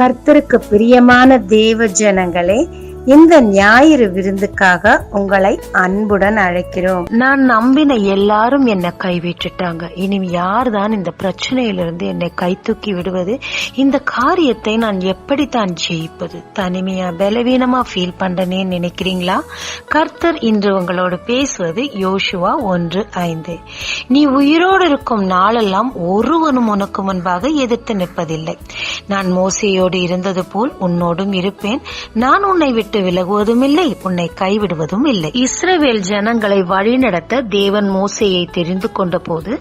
கர்த்தருக்கு பிரியமான தேவ ஜனங்களே, இந்த ஞாயிறு விருந்துக்காக உங்களை அன்புடன் அழைக்கிறோம். நான் நம்பின எல்லாரும் என்னை கைவிட்டுட்டாங்க. இனி யார் தான் இந்த பிரச்சனையிலிருந்து என்னை கை தூக்கி விடுவது? இந்த காரியத்தை நான் எப்படித்தான் ஜெயிப்பது? தனிமையா பலவீனமா ஃபீல் பண்றேன்னு நினைக்கிறீங்களா? கர்த்தர் இன்று உங்களோடு பேசுவது யோசுவா 1:5. நீ உயிரோடு இருக்கும் நாளெல்லாம் ஒருவனும் உனக்கு முன்பாக எதிர்த்து நிற்பதில்லை. நான் மோசேயோடு இருந்தது போல் உன்னோடும் இருப்பேன். நான் உன்னை விட்டு விலகுவதும் இல்லை, உன்னை கைவிடுவதும் இல்லை. இஸ்ரவேல் ஜனங்களை வழிநடத்த தேவன் மோசேயை தெரிந்து கொண்ட போது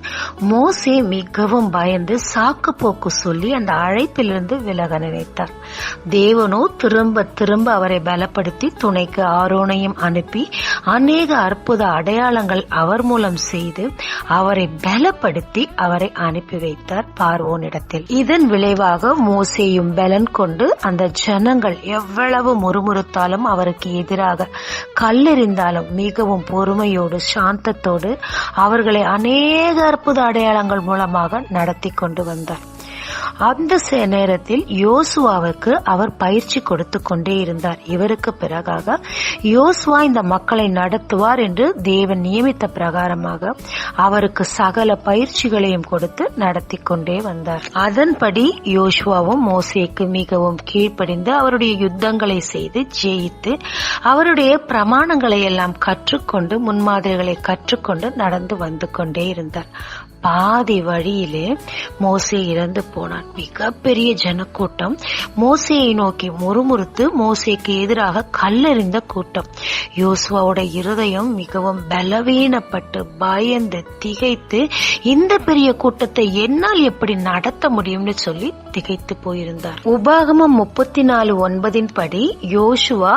மோசே மிகவும் பயந்து சாக்கு போக்கு சொல்லி அந்த அழைப்பிலிருந்து விலக நினைத்தார். தேவனோ திரும்ப திரும்ப அவரை பலப்படுத்தி துணைக்கு ஆரோனையும் அனுப்பி அநேக அற்புத அடையாளங்கள் அவர் மூலம் செய்து அவரை பலப்படுத்தி அவரை அனுப்பி வைத்தார் பார்வோனிடத்தில். இதன் விளைவாக மோசேயும் பலன் கொண்டு அந்த ஜனங்கள் எவ்வளவு முறுமுறுத்தாலும் அவருக்கு எதிராக கல்லெறிந்தாலும் மிகவும் பொறுமையோடு சாந்தத்தோடு அவர்களை அநேக அற்புத அடையாளங்கள் மூலமாக நடத்தி கொண்டு வந்தார். அந்த நேரத்தில் யோசுவாவுக்கு அவர் பயிற்சி கொடுத்து கொண்டே இருந்தார். இவருக்கு பிறகாக யோசுவா இந்த மக்களை நடத்துவார் என்று தேவன் நியமித்த பிரகாரமாக அவருக்கு சகல பயிற்சிகளையும் கொடுத்து நடத்தி கொண்டே வந்தார். அதன்படி யோசுவாவும் மோசேக்கு மிகவும் கீழ்ப்படிந்து அவருடைய யுத்தங்களை செய்து ஜெயித்து அவருடைய பிரமாணங்களை எல்லாம் கற்றுக்கொண்டு முன்மாதிரிகளை கற்றுக்கொண்டு நடந்து வந்து கொண்டே இருந்தார். பாதி வழியிலே மோசே இறந்து போனான். மிகப்பெரிய ஜனக்கூட்டம் மோசேயை நோக்கி முறுமுறுத்து மோசேக்கு எதிராக கல்லெறிந்த கூட்டம். யோசுவாவோட இருதயம் மிகவும் பலவீனப்பட்டு பயந்து திகைத்து இந்த பெரிய கூட்டத்தை என்னால் எப்படி நடத்த முடியும்னு சொல்லி திகைத்து போயிருந்தார். உபாகமம் 34:9 படி யோசுவா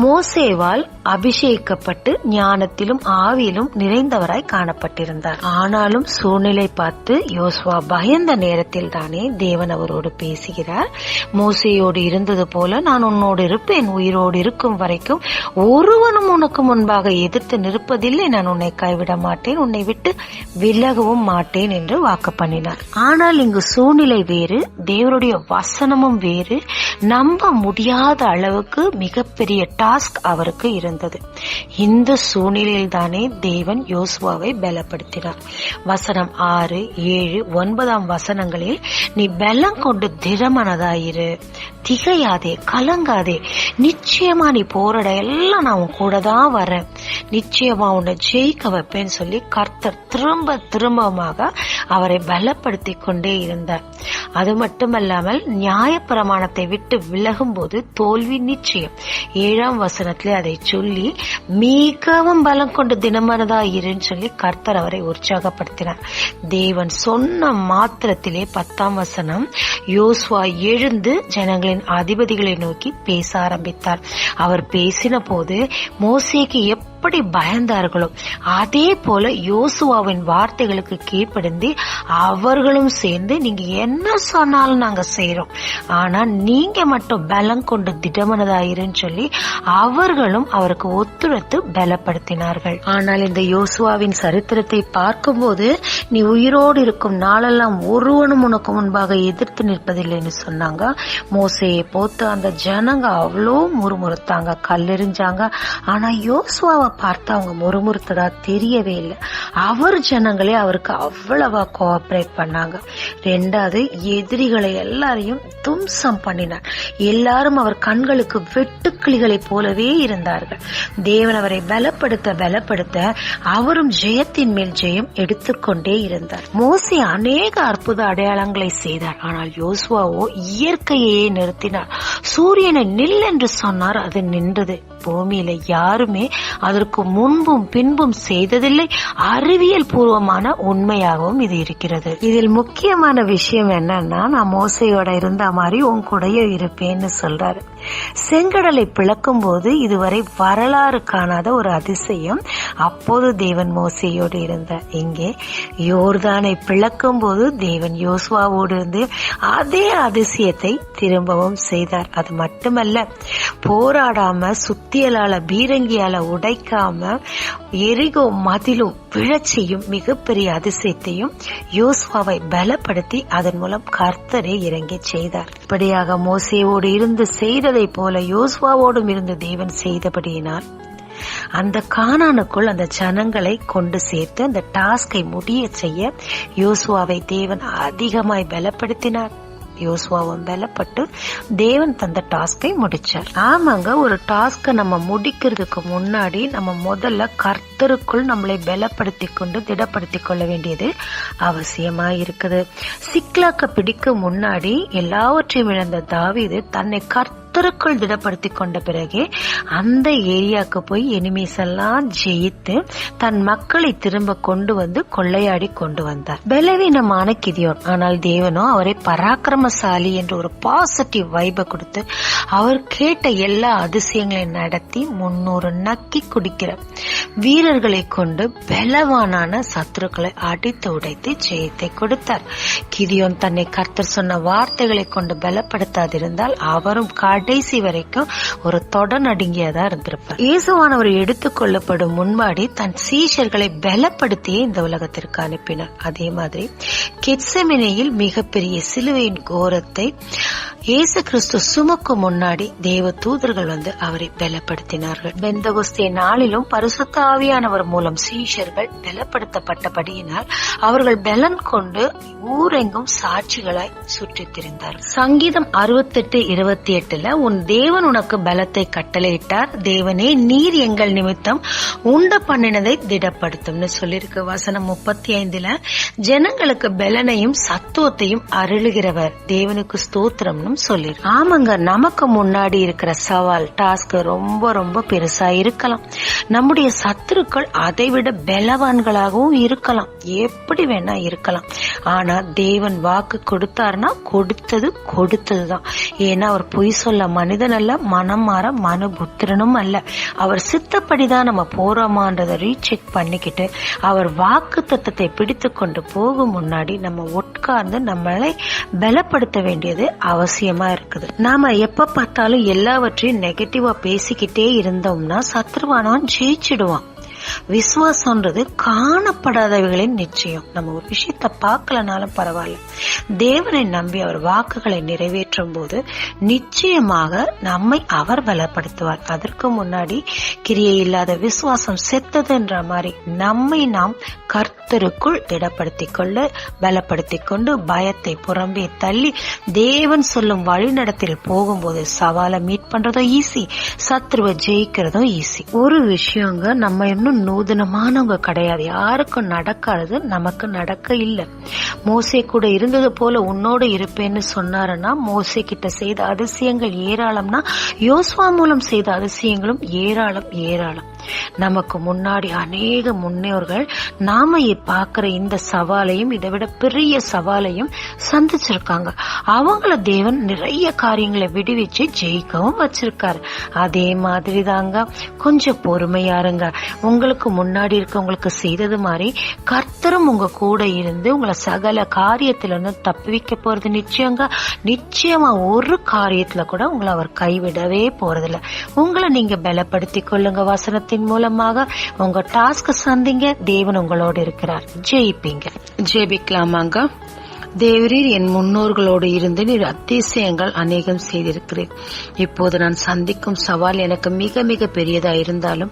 மோசேவால் அபிஷேகிக்கப்பட்டு ஞானத்திலும் ஆவியிலும் நிறைந்தவராய் காணப்பட்டிருந்தார். ஆனாலும் சூழ்நிலை பார்த்து யோசுவா பயந்த நேரத்தில் தானே தேவன் அவரோடு பேசுகிறார். மோசேயோடு இருந்தது போல நான் உன்னோடு இருப்பேன், உயிரோடு இருக்கும் வரைக்கும் ஒருவனும் உனக்கு முன்பாக எதிர்த்து நிற்பதில்லை, நான் உன்னை கைவிட மாட்டேன், உன்னை விட்டு விலகவும் மாட்டேன் என்று வாக்கு பண்ணினார். ஆனால் இங்கு சூழ்நிலை வேறு, தேவனுடைய வசனமும் வேறு. நம்ப முடியாத அளவுக்கு மிகப்பெரிய டாஸ்க் அவருக்கு இருந்தது. இந்த சூழ்நிலையில் தானே தேவன் யோசுவாவை பலப்படுத்தினார். வசனம் 6, 7, 9 வசனங்களில் நீ பலம் கொண்டு திடமனதாயிரு, திகையாதே, கலங்காதே, நிச்சயமா நீ போராட எல்லாம் நான் உன் கூட தான் வரேன், நிச்சயமா உன்னை ஜெயிக்க வைப்பேன்னு சொல்லி கர்த்தர் திரும்ப திரும்பமாக அவரை பலப்படுத்தி கொண்டே இருந்தார். அது மட்டுமல்லாமல் நியாயப்பிரமாணத்தை விட்டு விலகும் போது தோல்வி நிச்சயம். 7ஆம் வசனத்திலே அதை சொல்லி மிகவும் பலம் கொண்டு தினமனதா இருன்னு சொல்லி கர்த்தர் அவரை உற்சாகப்படுத்தினார். தேவன் சொன்ன மாத்திரத்திலே 10ஆம் வசனம் யோசுவா எழுந்து ஜனங்களின் அதிபதிகளை நோக்கி பேச ஆரம்பித்தார். அவர் பேசின போது மோசேக்கு எப்படி பயந்தார்களோ அதே போல யோசுவாவின் வார்த்தைகளுக்கு கீழ்ப்படிந்து அவர்களும் சேர்ந்து நீங்க என்ன சொன்னாலும் நாங்க செய்யறோம், ஆனா நீங்க மட்டும் பலம் கொண்டு திடமனதாயிருன்னு சொல்லி அவர்களும் அவருக்கு ஒத்துழைத்து பலப்படுத்தினார்கள். ஆனால் இந்த யோசுவாவின் சரித்திரத்தை பார்க்கும்போது நீ உயிரோடு இருக்கும் நாளெல்லாம் ஒருவனும் உனக்கு முன்பாக எதிர்த்து நிற்பதில்லைன்னு சொன்னாங்க. மோசேயை போத்து அந்த ஜனங்க அவ்வளோ முறுமுறுத்தாங்க, கல்லெறிஞ்சாங்க. ஆனா யோசுவாவை பார்த்து அவங்க முறுமுறுத்ததா தெரியவே இல்லை. அவர் ஜனங்களே அவருக்கு அவ்வளவா கோஆபரேட் பண்ணாங்க. 2வது எதிரிகளை எல்லாரையும் தும்சம் பண்ணினார். எல்லாரும் அவர் கண்களுக்கு வெட்டுக்கிளிகளை போலவே இருந்தார்கள். தேவன் அவரை பலப்படுத்த பலப்படுத்த அவரும் ஜெயத்தின் மேல் ஜெயம் எடுத்துக்கொண்டே இருந்தார். மோசே அநேக அற்புத அடையாளங்களை செய்தார். ஆனால் யோசுவாவோ இயற்கையே நிறுத்தினார். சூரியனை நில் என்று சொன்னார், அது நின்றது. பூமியில யாருமே அதற்கு முன்பும் பின்பும் செய்ததில்லை. அறிவியல் பூர்வமான உண்மையாகவும் இது இருக்கிறது. இதில் முக்கியமான விஷயம் என்னன்னா, நான் மோசையோட இருந்த மாதிரி உன் கூடயே இருப்பேன்னு சொல்றாரு. செங்கடலை பிளக்கும் போது இதுவரை வரலாறு காணாத ஒரு அதிசயம் அப்போது தேவன் மோசேயோடு இருந்தார். இங்கே யோர்தானை பிளக்கும் போது தேவன் யோசுவாவோடு இருந்து அதே அதிசயத்தை திரும்பவும் செய்தார். அது மட்டுமல்ல, போராடாம சுத்தியலால பீரங்கியால உடைக்காம எரிகோ மதிலும் விழச்செய்யும் மிகப்பெரிய அதிசயத்தையும் யோசுவாவை பலப்படுத்தி அதன் மூலம் கர்த்தரே இறங்கி செய்தார். இப்படியாக மோசேவோடு இருந்து செய்ததை போல யோசுவாவோடும் இருந்து தேவன் செய்தபடியினால் அந்த கானானுக்குள் அந்த ஜனங்களை கொண்டு சேர்த்து அந்த டாஸ்கை முடிய செய்ய யோசுவாவை தேவன் அதிகமாய் பலப்படுத்தினார். யோசுவாவும் பலப்பட்டு தேவன் தந்த டாஸ்கை முடிச்சார். ஆமாங்க, ஒரு டாஸ்கை நம்ம முடிக்கிறதுக்கு முன்னாடி நம்ம முதல்ல கர்த்தருக்குள் நம்மளை பலப்படுத்தி கொண்டு திடப்படுத்திக் கொள்ள வேண்டியது அவசியமா இருக்குது. சிக்லாக்க பிடிக்க முன்னாடி எல்லாவற்றையும் இழந்த தாவீது தன்னை கர்த்தருக்குள் திடப்படுத்தி கொண்ட பிறகு அந்த ஏரியாவுக்கு போய் எனிமீஸ் எல்லாம் ஜெயித்து தன் மக்களை திரும்ப கொண்டு வந்து கொள்ளையாடி கொண்டு வந்தார். பலவீனமான கிதியோன், ஆனால் தேவனோ அவரை பராக்கிரமசாலி என்று ஒரு பாசிட்டிவ் வைபை கொடுத்து அவர் கேட்ட எல்லா அதிசயங்களையும் நடத்தி 300 நக்கி குடிக்கிற வீரர்களை கொண்டு பலவானான சத்துருக்களை அடித்து உடைத்து ஜெயத்தை கொடுத்தார். கிதியோன் தன்னை கர்த்தர் சொன்ன வார்த்தைகளை கொண்டு பலப்படுத்தாதிருந்தால் அவரும் கடைசி வரைக்கும் ஒரு தொடநடுங்கியதா இருந்திருப்பார். இயேசுவானவர் எடுத்துக் கொள்ளப்படும் முன்பாடி தன் சீஷர்களை பலப்படுத்தியே இந்த உலகத்திற்கு அனுப்பினார். அதே மாதிரி கெத்செமனேயில் மிகப்பெரிய சிலுவையின் கோரத்தை இயேசு கிறிஸ்து சுமக்கும் முன்னாடி தேவ தூதர்கள் வந்து அவரை பலப்படுத்தினார்கள். பெந்தகோஸ்தே நாளிலும் பரிசுத்த ஆவியானவர் மூலம் சீஷர்கள் பலப்படுத்தப்பட்டபடியினால் அவர்கள் பலன் கொண்டு ஊரெங்கும் சாட்சிகளாய் சுற்றித் திரிந்தார்கள். சங்கீதம் 68:28 உன் தேவன் உனக்கு பலத்தை கட்டளையிட்டார், தேவனே நீர் எங்கள் நிமித்தம் உண்ட பண்ணினதை திடப்படுத்தும்னு சொல்லிருக்கு. வசனம் 35 ஜனங்களுக்கு பலனையும் சத்துவத்தையும் அருளுகிறவர், தேவனுக்கு ஸ்தோத்திரம்னு சொல்லிரு. ஆமாங்க, நமக்கு முன்னாடி இருக்கிற சவால் டாஸ்க் ரொம்ப ரொம்ப பெருசா இருக்கலாம். நம்முடைய சத்துருக்கள் அதை விட பலவான்களாகவும் இருக்கலாம், எப்படி வேணா இருக்கலாம். ஆனா தேவன் வாக்கு கொடுத்தாருன்னா கொடுத்ததுதான். ஏன்னா அவர் பொய் சொல்ல மனிதன் அல்ல, மனம் மாற மனுபுத்திரனும் அல்ல. அவர் சித்தப்படிதான் நம்ம போறோமான்றதை ரீசெக் பண்ணிக்கிட்டு அவர் வாக்கு தத்தத்தை பிடித்து கொண்டு போகும் முன்னாடி நம்ம உட்கார்ந்து நம்மளை பலப்படுத்த வேண்டியது அவசியமா இருக்குது. நாம எப்ப பார்த்தாலும் எல்லாவற்றையும் நெகட்டிவா பேசிக்கிட்டே இருந்தோம்னா சத்ருவானவன் ஜெயிச்சிடுவான். விசுவாசம்ன்றது காணப்படாதவைகளின் நிச்சயம். நம்ம ஒரு விஷயத்த பார்க்கலனாலும் பரவாயில்ல, தேவனை நம்பி அவர் வாக்குகளை நிறைவேற்றும் போது நிச்சயமாக நம்மை அவர் பலப்படுத்துவார். அதற்கு முன்னாடி கிரியை இல்லாத விசுவாசம் செத்ததுன்ற மாதிரி நம்மை நாம் கர்த்தருக்குள் திடப்படுத்திக் கொள்ள பலப்படுத்திக் கொண்டு பயத்தை புறம்பே தள்ளி தேவன் சொல்லும் வழிநடத்தில் போகும்போது சவாலை மீட் பண்றதும் ஈஸி, சத்ருவை ஜெயிக்கிறதும் ஈஸி. ஒரு விஷயங்க, நம்ம இன்னும் நூதனமானவங்க கிடையாது. யாருக்கும் நடக்காதது நமக்கு நடக்க இல்லை. மோசே கூட இருந்தது போல உன்னோடு இருப்பேன்னு சொன்னாருன்னா மோசே கிட்ட செய்த அதிசயங்கள் ஏராளம்னா யோசுவா மூலம் செய்த அதிசயங்களும் ஏராளம். நமக்கு முன்னாடி அநேக முன்னோர்கள் நாம பார்க்கிற இந்த சவாலையும் இதை விட பெரிய சவாலையும் சந்திச்சிருக்காங்க. அவங்கள தேவன் நிறைய காரியங்களை விடுவிச்சு ஜெயிக்கவும் வச்சிருக்காரு. அதே மாதிரி தாங்க, கொஞ்சம் பொறுமையா இருங்க. உங்களுக்கு முன்னாடி இருக்கவங்களுக்கு செய்தது மாதிரி கர்த்தரும் உங்க கூட இருந்து உங்களை சகல காரியத்துல இருந்து தப்புவிக்க போறது நிச்சயமா ஒரு காரியத்துல கூட உங்களை அவர் கைவிடவே போறதில்ல. உங்களை நீங்க பலப்படுத்தி கொள்ளுங்க. வசனத்தின் மூலமாக உங்க டாஸ்க் சந்திங்க. தேவன் உங்களோடு இருக்கிறார், ஜெயிப்பீங்க. ஜெபிக்கலாமாங்க. தேவரீர் என் முன்னோர்களோடு இருந்து நீர் அதிசயங்கள் அநேகம் செய்திருக்கிறேன். இப்போது நான் சந்திக்கும் சவால் எனக்கு மிக மிக பெரியதா இருந்தாலும்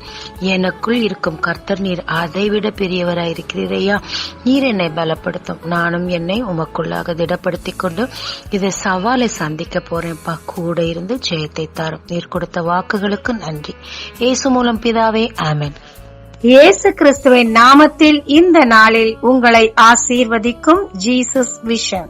எனக்குள் இருக்கும் கர்த்தர் நீர் அதைவிட பெரியவராயிருக்கிறீரையா. நீர் என்னை பலப்படுத்தும், நானும் என்னை உமக்குள்ளாக திடப்படுத்திக் கொண்டு இதை சவாலை சந்திக்க போறேன்ப்பா. கூட இருந்து ஜெயத்தை தாரும். நீர் கொடுத்த வாக்குகளுக்கு நன்றி. இயேசு மூலம் பிதாவே, ஆமென். இயேசு கிறிஸ்துவின் நாமத்தில் இந்த நாளில் உங்களை ஆசீர்வதிக்கும் ஜீசஸ் விஷன்.